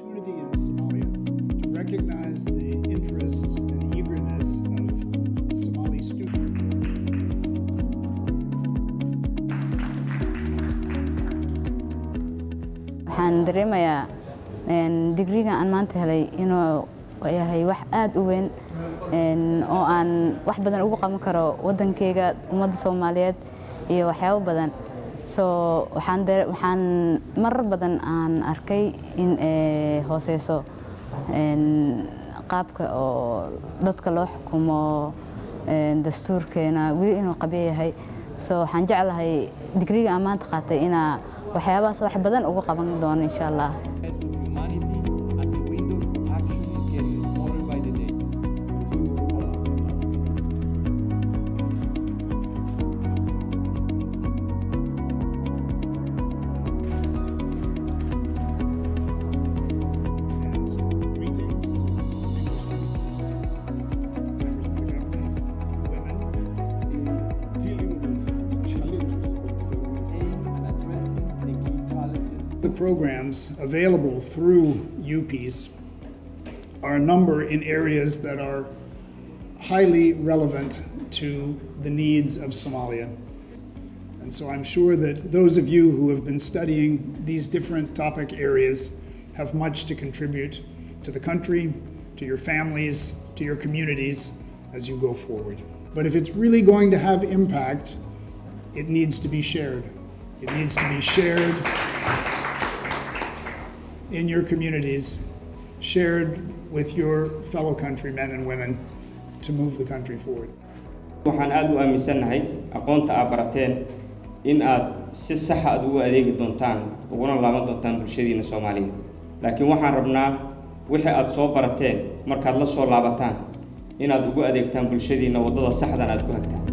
opportunity in Somalia to recognize the interest and eagerness of Somali students. waxaan dareemayaa digriga aan maanta helay inuu yahay wax aad u weyn oo aan wax badan ugu qaban karo wadankayga ummadda Soomaaliyeed iyo waxyaabo badan waxaan marar badan aan arkay in hooseyso qaabka oo dadka loo xukumo dastuurkeena wili inuu qabiyo yahay waxaan jeclahay digriga aan maanta qaatay inaa waxyaabahaas wax badan ugu qaban doono insha Allah. The programs available through UPs are a number in areas that are highly relevant to the needs of Somalia. And so I'm sure that those of you who have been studying these different topic areas have much to contribute to the country, to your families, to your communities as you go forward. But if it's really going to have impact, it needs to be shared. It needs to be shared in your communities, shared with your fellow countrymen and women to move the country forward. waxaan aad u aaminsanahay aqoonta aad barateen in aad si sax ah ugu adeegi doontaan uguna laaban doontaan bulshadiina Soomaaliyeed laakiin waxaan rabnaa wixii aad soo barateen markaad la soo laabataan inaad ugu adeegtaan bulshadiina wadada saxdan aad ku hagtaan